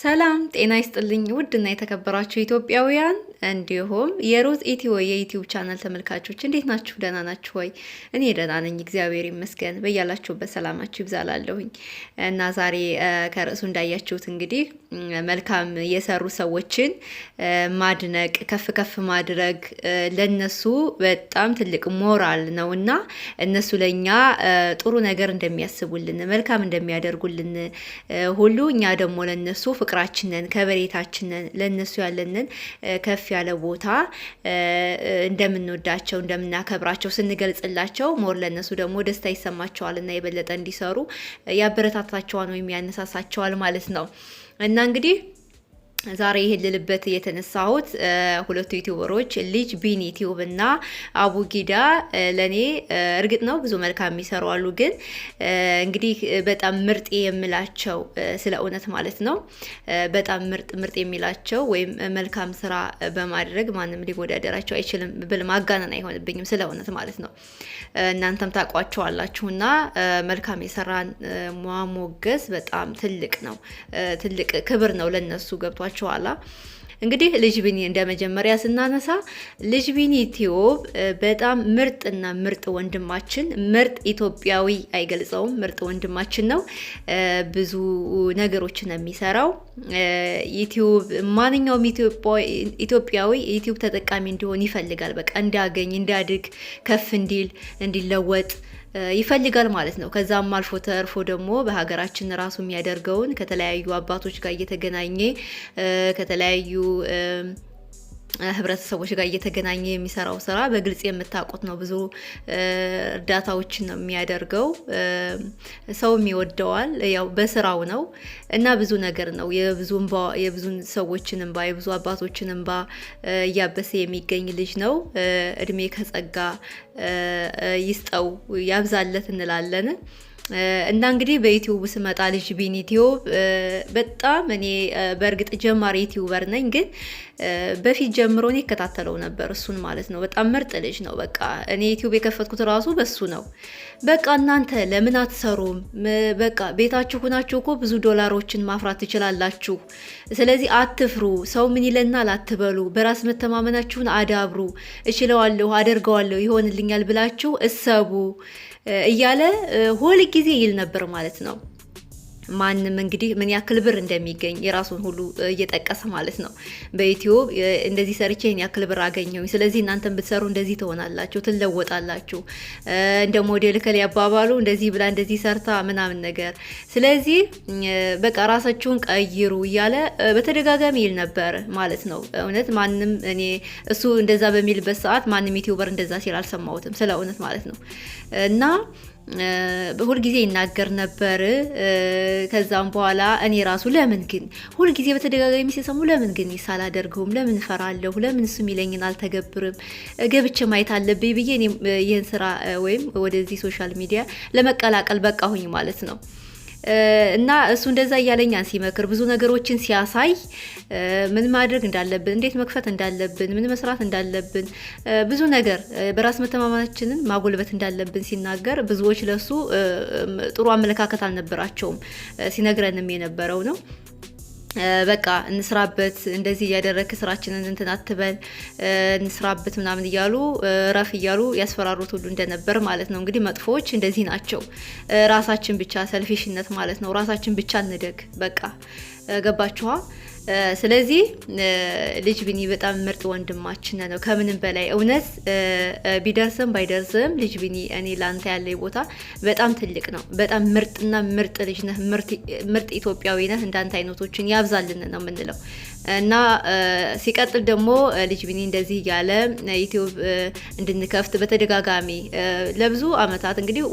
ሰላም ጤና ይስጥልኝ ውድና የተከበራችሁ ኢትዮጵያውያን እንዲሁም የሮዝ ኢትዮ የዩቲዩብ ቻናል ተመልካቾች እንዴት ናችሁ? ደህና ናችሁ ወይ? እኔ ደህና ነኝ፣ እግዚአብሔር ይመስገን። በያላችሁበት ሰላማችሁ ይብዛላለሁኝ። እና ዛሬ ከርዕሱ እንዳያችሁት እንግዲህ መልካም የሰሩ ሰዎችን ማድነቅ፣ ከፍ ከፍ ማድረግ ለነሱ በጣም ትልቅ ሞራል ነውና እነሱ ለኛ ጥሩ ነገር እንደሚያስቡልን፣ መልካም እንደሚያደርጉልን ሁሉ እኛ ደግሞ ለነሱ ፍቅራችንን ከበሬታችንን ለነሱ ያለንን ከፍ ያለ ቦታ እንደምንወዳቸው እንደምናከብራቸው ስንገልጽላቸው ሞር ለነሱ ደግሞ ደስታ ይሰማቸዋልና የበለጠ እንዲሰሩ ያበረታታቸዋል ወይም ያነሳሳቸዋል ማለት ነው። እና እንግዲህ ዛሬ ይሄን ልልበት የተነሳሁት ሁለቱ ዩቲዩበሮች ልጅ ቢኒ ቲዩብ እና አቡጊዳ ለኔ እርግጥ ነው ብዙ መልካም የሚሰሩ አሉ፣ ግን እንግዲህ በጣም ምርጥ የምላቸው ስለ እውነት ማለት ነው በጣም ምርጥ የሚላቸው ወይም መልካም ስራ በማድረግ ማንም ሊወዳደራቸው አይችልም ብል ማጋነን አይሆንብኝም፣ ስለ እውነት ማለት ነው። እናንተም ታውቋቸዋላችሁና መልካም የሰራን ማሞገስ በጣም ትልቅ ነው፣ ትልቅ ክብር ነው ለነሱ ገብቷል። እንግዲህ ልጅ ቢኒ እንደመጀመሪያ ስናነሳ ልጅ ቢኒ ቲዩብ በጣም ምርጥና ምርጥ ወንድማችን፣ ምርጥ ኢትዮጵያዊ አይገልጸውም፣ ምርጥ ወንድማችን ነው። ብዙ ነገሮችን የሚሰራው ዩቲዩብ ማንኛውም ኢትዮጵያዊ ዩቲዩብ ተጠቃሚ እንዲሆን ይፈልጋል። በቃ እንዲያገኝ፣ እንዲያድግ፣ ከፍ እንዲለወጥ ይፈልጋል ማለት ነው። ከዛም አልፎ ተርፎ ደግሞ በሀገራችን ራሱ የሚያደርገውን ከተለያዩ አባቶች ጋር እየተገናኘ ከተለያዩ ህብረተሰቦች ጋር እየተገናኘ የሚሰራው ስራ በግልጽ የምታውቁት ነው። ብዙ እርዳታዎችን ነው የሚያደርገው፣ ሰውም ይወደዋል፣ ያው በስራው ነው እና ብዙ ነገር ነው። የብዙ ሰዎችን እንባ፣ የብዙ አባቶችን እንባ እያበሰ የሚገኝ ልጅ ነው። እድሜ ከጸጋ ይስጠው ያብዛለት እንላለን። እና እንግዲህ በዩቲዩብ ስመጣ ልጅ ቢኒ ቲዩብ በጣም እኔ በእርግጥ ጀማሪ ዩቲዩበር ነኝ፣ ግን በፊት ጀምሮ እኔ እከታተለው ነበር እሱን ማለት ነው። በጣም ምርጥ ልጅ ነው። በቃ እኔ ዩቲዩብ የከፈትኩት ራሱ በሱ ነው። በቃ እናንተ ለምን አትሰሩም? በቃ ቤታችሁ ሆናችሁ እኮ ብዙ ዶላሮችን ማፍራት ትችላላችሁ። ስለዚህ አትፍሩ፣ ሰው ምን ይለናል አትበሉ፣ በራስ መተማመናችሁን አዳብሩ፣ እችለዋለሁ፣ አደርገዋለሁ፣ ይሆንልኛል ብላችሁ እሰቡ እያለ ሁል ጊዜ ይል ነበር ማለት ነው። ማንም እንግዲህ ምን ያክል ብር እንደሚገኝ የራሱን ሁሉ እየጠቀሰ ማለት ነው። በዩቲዩብ እንደዚህ ሰርቼ ይሄን ያክል ብር አገኘሁኝ፣ ስለዚህ እናንተም ብትሰሩ እንደዚህ ትሆናላችሁ፣ ትለወጣላችሁ፣ እንደ ሞዴል ከል ያባባሉ እንደዚህ ብላ እንደዚህ ሰርታ ምናምን ነገር፣ ስለዚህ በቃ ራሳችሁን ቀይሩ እያለ በተደጋጋሚ ይል ነበር ማለት ነው። እውነት ማንም እኔ እሱ እንደዛ በሚልበት ሰዓት ማንም ዩቲዩበር እንደዛ ሲል አልሰማሁትም፣ ስለ እውነት ማለት ነው። እና ሁል ጊዜ ይናገር ነበር። ከዛም በኋላ እኔ ራሱ ለምን ግን ሁል ጊዜ በተደጋጋሚ ሲሰሙ ለምን ግን ሳላደርገውም፣ ለምን ፈራለሁ፣ ለምን እሱ የሚለኝን አልተገብርም፣ ገብቼ ማየት አለብኝ ብዬ እኔ ይሄን ስራ ወይም ወደዚህ ሶሻል ሚዲያ ለመቀላቀል በቃሁኝ ማለት ነው። እና እሱ እንደዛ እያለኛን ሲመክር ብዙ ነገሮችን ሲያሳይ ምን ማድረግ እንዳለብን፣ እንዴት መክፈት እንዳለብን፣ ምን መስራት እንዳለብን፣ ብዙ ነገር በራስ መተማመናችንን ማጎልበት እንዳለብን ሲናገር ብዙዎች ለሱ ጥሩ አመለካከት አልነበራቸውም። ሲነግረንም የነበረው ነው በቃ እንስራበት፣ እንደዚህ እያደረክ ስራችንን እንትን አትበል፣ እንስራበት ምናምን እያሉ ረፍ እያሉ ያስፈራሩት ሁሉ እንደነበር ማለት ነው። እንግዲህ መጥፎዎች እንደዚህ ናቸው። ራሳችን ብቻ ሰልፊሽነት ማለት ነው። ራሳችን ብቻ እንደግ በቃ ገባችኋ? ስለዚህ ልጅ ቢኒ በጣም ምርጥ ወንድማችን ነው። ከምንም በላይ እውነት ቢደርስም ባይደርስም ልጅ ቢኒ እኔ ላንተ ያለኝ ቦታ በጣም ትልቅ ነው። በጣም ምርጥና ምርጥ ልጅ ነህ፣ ምርጥ ኢትዮጵያዊ ነህ። እንዳንተ አይነቶችን ያብዛልን ነው የምንለው። እና ሲቀጥል ደግሞ ልጅ ቢኒ እንደዚህ ያለ ዩቲዩብ እንድንከፍት በተደጋጋሚ ለብዙ አመታት እንግዲህ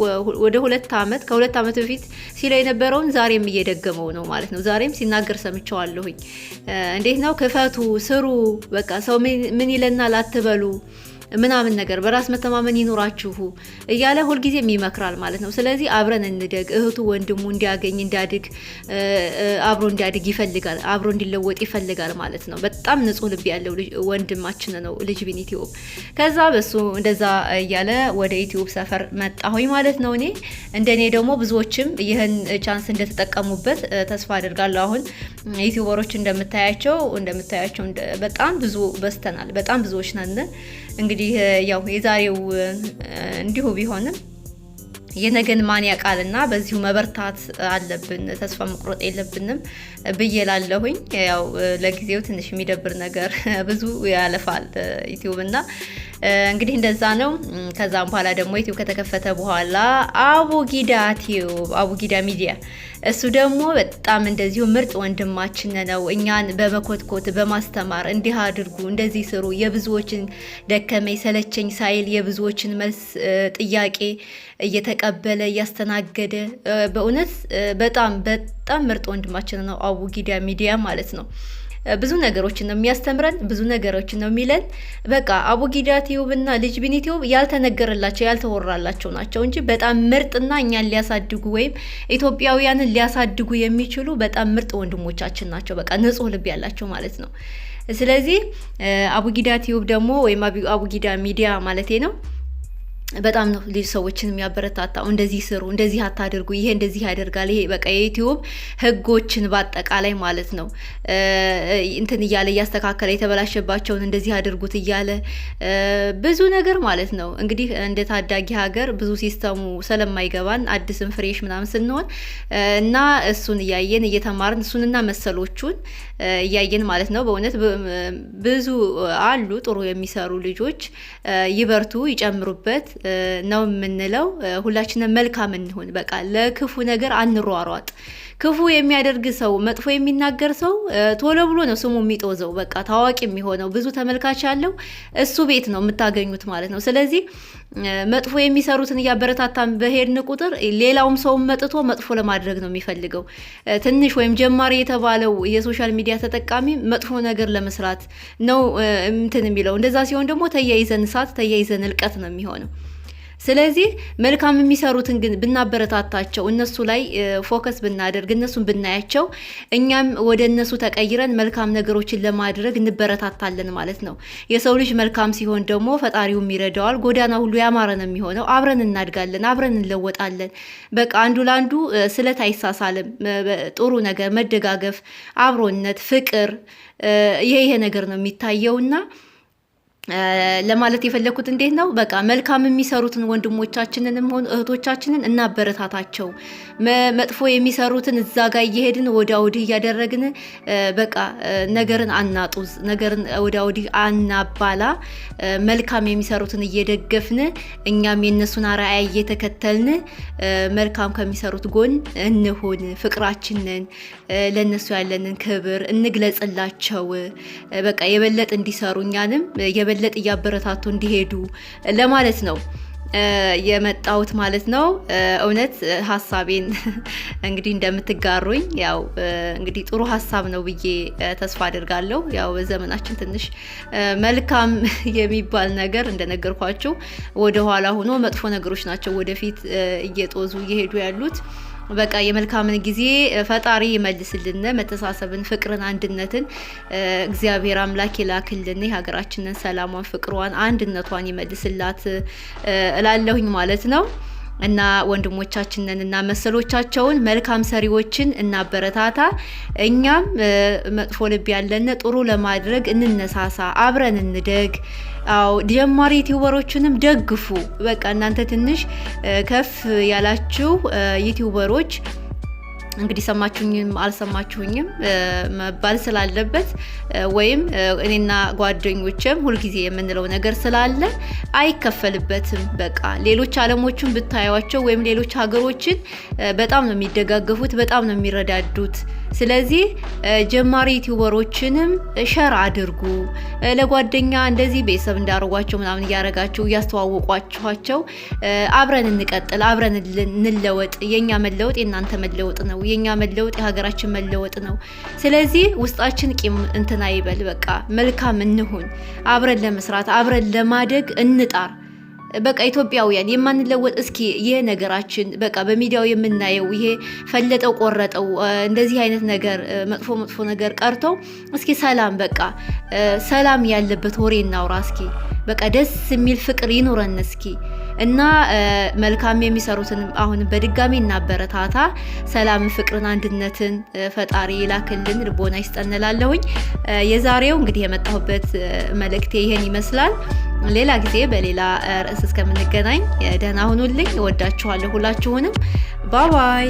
ወደ 2 አመት ከ2 አመት በፊት ሲለ የነበረውን ዛሬም እየደገመው ነው ማለት ነው። ዛሬም ሲናገር ሰምቻለሁኝ። እንዴት ነው ክፈቱ፣ ስሩ፣ በቃ ሰው ምን ይለናል አትበሉ፣ ምናምን ነገር በራስ መተማመን ይኖራችሁ እያለ ሁልጊዜም ይመክራል ማለት ነው። ስለዚህ አብረን እንደግ፣ እህቱ ወንድሙ እንዲያገኝ እንዲያድግ አብሮ እንዲያድግ ይፈልጋል፣ አብሮ እንዲለወጥ ይፈልጋል ማለት ነው። በጣም ንጹህ ልብ ያለው ወንድማችን ነው ልጅ ቢኒ ቲዩብ። ከዛ በሱ እንደዛ እያለ ወደ ዩቲዩብ ሰፈር መጣሁኝ ማለት ነው። እኔ እንደኔ ደግሞ ብዙዎችም ይህን ቻንስ እንደተጠቀሙበት ተስፋ አድርጋለሁ። አሁን ዩቲዩበሮች እንደምታያቸው በጣም ብዙ በስተናል፣ በጣም ብዙዎች ነን። እንግዲህ ያው የዛሬው እንዲሁ ቢሆንም የነገን ማን ያውቃልና በዚሁ መበርታት አለብን፣ ተስፋ መቁረጥ የለብንም ብዬላለሁኝ። ያው ለጊዜው ትንሽ የሚደብር ነገር ብዙ ያለፋል ዩቲዩብና እንግዲህ እንደዛ ነው። ከዛም በኋላ ደግሞ ዩቲዩብ ከተከፈተ በኋላ አቡጊዳ ሚዲያ እሱ ደግሞ በጣም እንደዚሁ ምርጥ ወንድማችን ነው። እኛን በመኮትኮት በማስተማር እንዲህ አድርጉ፣ እንደዚህ ስሩ፣ የብዙዎችን ደከመኝ ሰለቸኝ ሳይል የብዙዎችን መልስ ጥያቄ እየተቀበለ እያስተናገደ በእውነት በጣም ምርጥ ወንድማችን ነው አቡጊዳ ሚዲያ ማለት ነው። ብዙ ነገሮችን ነው የሚያስተምረን፣ ብዙ ነገሮችን ነው የሚለን። በቃ አቡጊዳ ቲዩብ እና ልጅ ቢኒ ቲዩብ ያልተነገረላቸው ያልተወራላቸው ናቸው እንጂ በጣም ምርጥና እኛን ሊያሳድጉ ወይም ኢትዮጵያውያንን ሊያሳድጉ የሚችሉ በጣም ምርጥ ወንድሞቻችን ናቸው። በቃ ንጹህ ልብ ያላቸው ማለት ነው። ስለዚህ አቡጊዳ ቲዩብ ደግሞ ወይም አቡጊዳ ሚዲያ ማለቴ ነው በጣም ነው ልጅ ሰዎችን የሚያበረታታው። እንደዚህ ስሩ፣ እንደዚህ አታድርጉ፣ ይሄ እንደዚህ ያደርጋል፣ ይሄ በቃ የዩቲዩብ ህጎችን በአጠቃላይ ማለት ነው እንትን እያለ እያስተካከለ የተበላሸባቸውን እንደዚህ አድርጉት እያለ ብዙ ነገር ማለት ነው። እንግዲህ እንደ ታዳጊ ሀገር ብዙ ሲስተሙ ስለማይገባን አዲስም ፍሬሽ ምናምን ስንሆን እና እሱን እያየን እየተማርን እሱንና መሰሎቹን እያየን ማለት ነው። በእውነት ብዙ አሉ ጥሩ የሚሰሩ ልጆች፣ ይበርቱ፣ ይጨምሩበት ነው የምንለው። ሁላችንም መልካም እንሁን። በቃ ለክፉ ነገር አንሯሯጥ። ክፉ የሚያደርግ ሰው፣ መጥፎ የሚናገር ሰው ቶሎ ብሎ ነው ስሙ የሚጦዘው። በቃ ታዋቂ የሚሆነው ብዙ ተመልካች ያለው እሱ ቤት ነው የምታገኙት ማለት ነው። ስለዚህ መጥፎ የሚሰሩትን እያበረታታን በሄድን ቁጥር ሌላውም ሰው መጥቶ መጥፎ ለማድረግ ነው የሚፈልገው። ትንሽ ወይም ጀማሪ የተባለው የሶሻል ሚዲያ ተጠቃሚ መጥፎ ነገር ለመስራት ነው እንትን የሚለው። እንደዛ ሲሆን ደግሞ ተያይዘን እሳት ተያይዘን እልቀት ነው የሚሆነው። ስለዚህ መልካም የሚሰሩትን ግን ብናበረታታቸው፣ እነሱ ላይ ፎከስ ብናደርግ፣ እነሱን ብናያቸው፣ እኛም ወደ እነሱ ተቀይረን መልካም ነገሮችን ለማድረግ እንበረታታለን ማለት ነው። የሰው ልጅ መልካም ሲሆን ደግሞ ፈጣሪውም ይረዳዋል። ጎዳና ሁሉ ያማረ ነው የሚሆነው። አብረን እናድጋለን፣ አብረን እንለወጣለን። በቃ አንዱ ለአንዱ ስለት አይሳሳልም። ጥሩ ነገር፣ መደጋገፍ፣ አብሮነት፣ ፍቅር ይሄ ነገር ነው የሚታየውና ለማለት የፈለኩት እንዴት ነው በቃ መልካም የሚሰሩትን ወንድሞቻችንንም ሆነ እህቶቻችንን እናበረታታቸው። መጥፎ የሚሰሩትን እዛ ጋር እየሄድን ወዲያ ወዲህ እያደረግን በቃ ነገርን አናጡዝ፣ ነገርን ወዲያ ወዲህ አናባላ። መልካም የሚሰሩትን እየደገፍን እኛም የነሱን አርአያ እየተከተልን መልካም ከሚሰሩት ጎን እንሁን። ፍቅራችንን ለነሱ ያለንን ክብር እንግለጽላቸው። በቃ የበለጠ እንዲሰሩ እኛንም የበለጠ እያበረታቱ እንዲሄዱ ለማለት ነው የመጣሁት ማለት ነው። እውነት ሀሳቤን እንግዲህ እንደምትጋሩኝ ያው እንግዲህ ጥሩ ሀሳብ ነው ብዬ ተስፋ አድርጋለሁ። ያው በዘመናችን ትንሽ መልካም የሚባል ነገር እንደነገርኳችሁ ወደ ኋላ ሆኖ መጥፎ ነገሮች ናቸው ወደፊት እየጦዙ እየሄዱ ያሉት። በቃ የመልካምን ጊዜ ፈጣሪ ይመልስልን። መተሳሰብን፣ ፍቅርን፣ አንድነትን እግዚአብሔር አምላክ ይላክልን። የሀገራችንን ሰላሟን፣ ፍቅሯን፣ አንድነቷን ይመልስላት እላለሁኝ ማለት ነው። እና ወንድሞቻችንን እና መሰሎቻቸውን መልካም ሰሪዎችን እናበረታታ። እኛም መጥፎ ልብ ያለን ጥሩ ለማድረግ እንነሳሳ፣ አብረን እንደግ። አው ጀማሪ ዩቲዩበሮችንም ደግፉ። በቃ እናንተ ትንሽ ከፍ ያላችሁ ዩቲዩበሮች እንግዲህ ሰማችሁኝም አልሰማችሁኝም መባል ስላለበት ወይም እኔና ጓደኞቼም ሁልጊዜ የምንለው ነገር ስላለ አይከፈልበትም። በቃ ሌሎች ዓለሞችን ብታዩዋቸው ወይም ሌሎች ሀገሮችን በጣም ነው የሚደጋገፉት፣ በጣም ነው የሚረዳዱት። ስለዚህ ጀማሪ ዩቲዩበሮችንም ሸር አድርጉ ለጓደኛ እንደዚህ ቤተሰብ እንዳረጓቸው ምናምን ያረጋችሁ ያስተዋወቋቸው አብረን እንቀጥል አብረን እንለወጥ የኛ መለወጥ የናንተ መለወጥ ነው የኛ መለወጥ የሀገራችን መለወጥ ነው ስለዚህ ውስጣችን ቂም እንትና ይበል በቃ መልካም እንሁን አብረን ለመስራት አብረን ለማደግ እንጣር በቃ ኢትዮጵያውያን የማንለወጥ እስኪ ይሄ ነገራችን በቃ በሚዲያው የምናየው ይሄ ፈለጠው ቆረጠው እንደዚህ አይነት ነገር መጥፎ ነገር ቀርቶ እስኪ ሰላም በቃ ሰላም ያለበት ወሬ እናውራ እስኪ በቃ ደስ የሚል ፍቅር ይኑረን እስኪ እና መልካም የሚሰሩትን አሁን በድጋሚ እናበረታታ ሰላም ፍቅርን አንድነትን ፈጣሪ ይላክልን ልቦና ይስጠንላለሁኝ የዛሬው እንግዲህ የመጣሁበት መልእክቴ ይሄን ይመስላል ሌላ ጊዜ በሌላ ርዕስ እስከምንገናኝ ደህና ሁኑልኝ ወዳችኋለሁ ሁላችሁንም ባይ ባይ